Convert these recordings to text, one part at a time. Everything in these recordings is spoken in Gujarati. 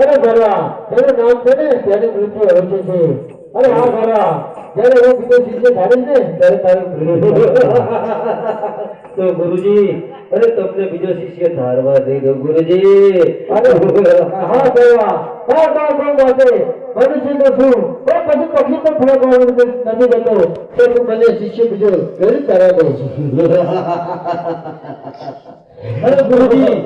અરે ભરવા જેનું નામ છે ને તેનું મૃત્યુ અવશ્ય છે. અરે હા ભરવા જ્યારે હું બીજો શિષ્ય ધારીશ ને ત્યારે તારું તો ગુરુજી અરે તમને બીજો શિષ્ય ધારવા દઈ દો ગુરુજી. અરે હા ભરવા હા માટે મનુષ્ય તો છું પણ પછી પક્ષી તો ફરક નથી જતો તો તું મને શિષ્ય બીજો ઘરે તારા દઉં છું. અરે ગુરુજી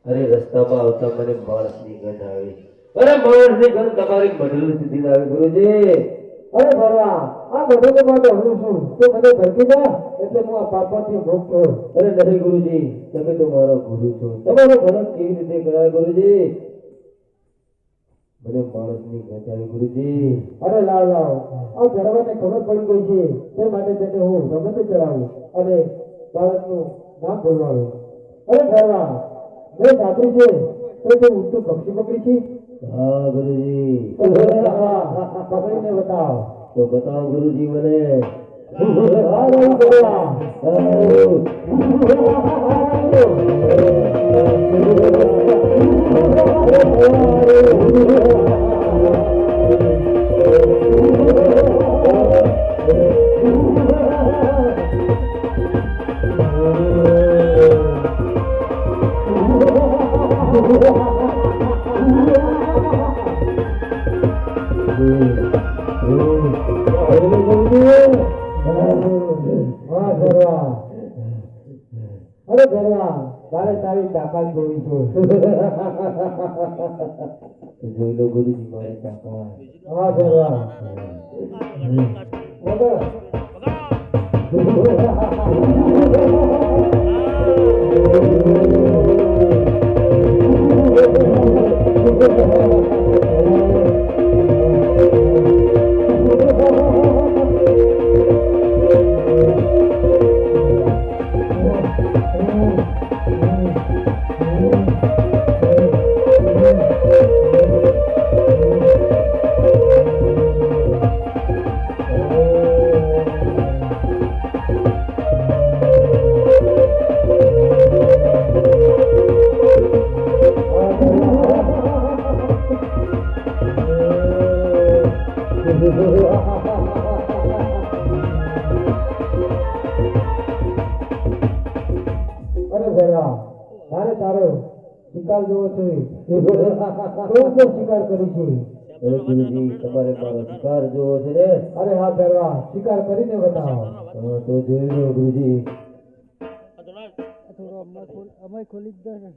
અરે રસ્તામાં આવતા મને માણસની ગંધ આવી. અરે માણસની ગંધ તમારી મંડળ સુધી આવી ગુરુજી. અરે ભરવા આ બધું માટે હું છું તો મને ભરકી જા એટલે હું આ પાપમાંથી મુક્ત થયો. અરે નહીં ગુરુજી તમે તો મારો ગુરુ છો. તમારો ભરત કેવી રીતે કરાય ગુરુજી? મને માણસની ગંધ આવી ગુરુજી. અરે લાવ આ ભરવાને ખબર પડી ગઈ છે તે માટે તેને હું રમતે ચડાવું અને બાળકનું નામ બોલવાડું. અરે ભરવા મેં સાંભળ્યું છે તો તું ઊંચું પક્ષી પકડી છે. હા ગુરુજી. પકડીને બતાવ. તો બતાવો ગુરુજી મને. અરે ભરવા તારે તારી તાકાત જોઈ છે. જોઈ લો ગુરુજી મારી તાકાત. હા ભરવા તારે તારો શિકાર જોવો છે તો શિકાર કરી છે. અરે ગુરુજી તમારે મારો શિકાર જોવો છે ને? અરે હા ભરવા શિકાર કરીને બતાવો. તો જોઈ લો ગુરુજી. અમે ખોલી જ દે ને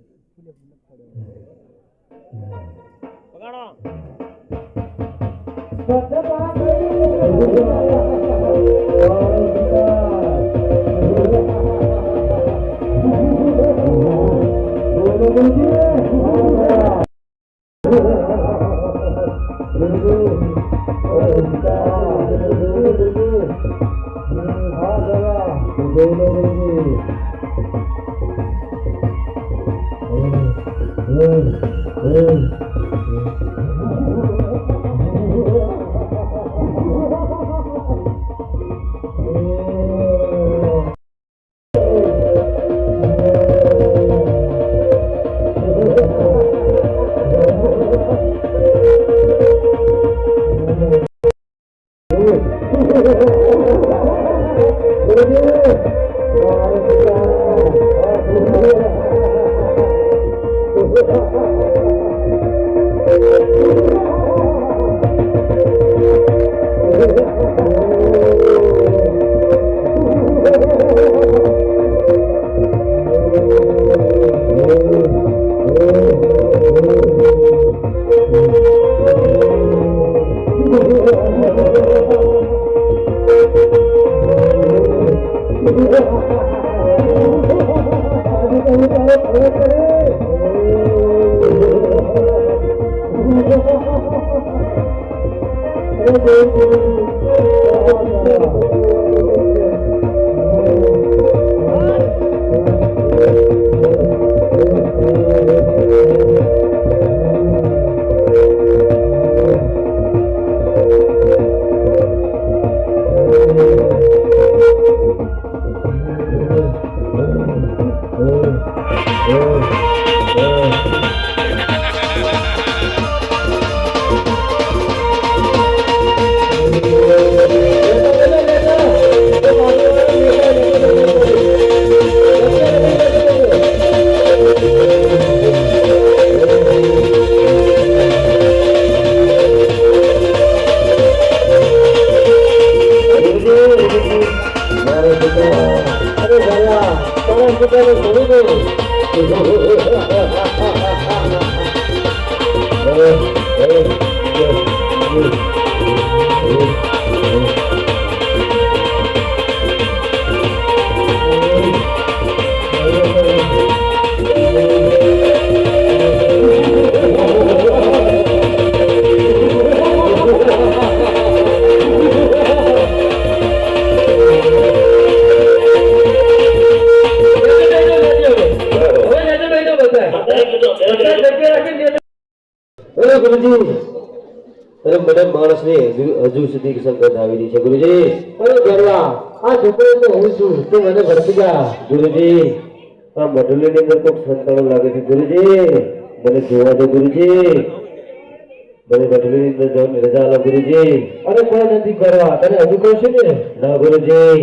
અરે ગુરુજી, અરે મને માણસને હજુ સુધી સંગત આવેલી છે ગુરુજી. અરે ગરવા આ છોકરો તો હું છું તું મને ભરતી જા. ગુરુજી, આ મઢલીની અંદર કોઈક સંતાણો લાગે છે ગુરુજી. મને જોવા દો ગુરુજી. મને મઢલીની અંદર જવાની રજા આલો ગુરુજી. અરે કોઈ નથી કરવા તને હજુ કહું છું ને. ના ગુરુજી,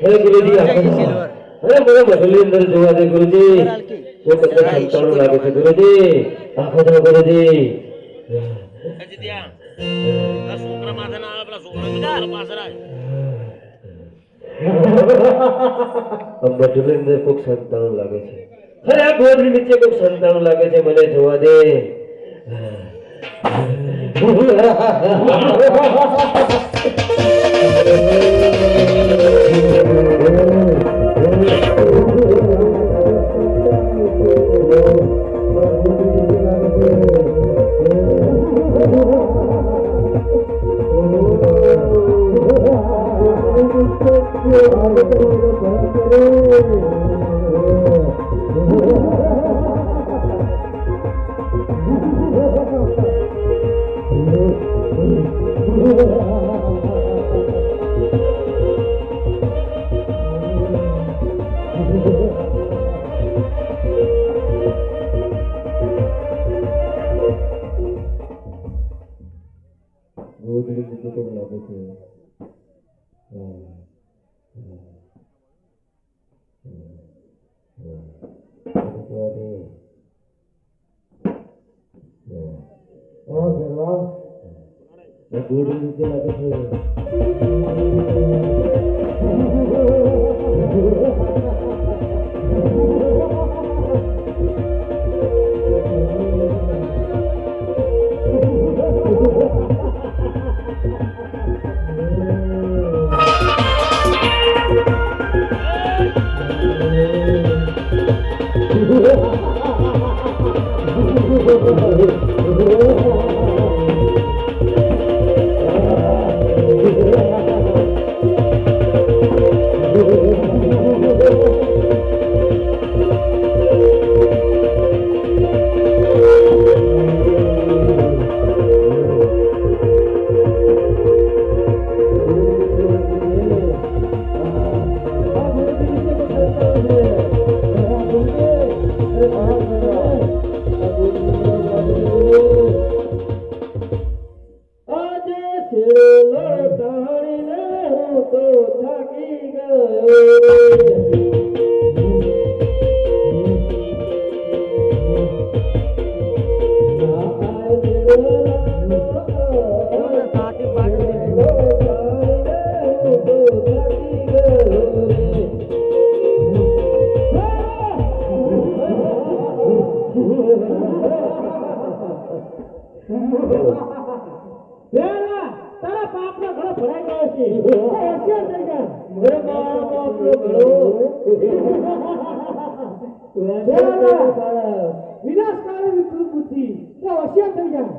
હે ગુરુજી, અરે મને મઢલીની અંદર જોવા દે ગુરુજી. કોઈ તમને સંતાણો લાગે છે ગુરુજી. આખો દો ગુરુજી. છોકરા માથે ના આવે, પેલા છોકરા બીજા પાછળ આવે. આ મઢલીની અંદર કોઈક સંતાણો લાગે છે. અરે આ ગોળની નીચે કોઈક સંતાણો લાગે છે. મને જોવા દે. ગોળની નીચે કોઈક લાગે છે. ગોળની નીચે લાગે છે. તારા પાપનો ઘડો ભરાઈ ગયો છે. હોશિયાર થઈ જા. મારો બાપનો ઘડો વિનાશકારી વિકૃત બુદ્ધિ. તો હોશિયાર થઈ જા.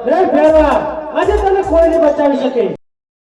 રે ભેરવા, આજે તને કોઈ નહીં બચાવી શકે.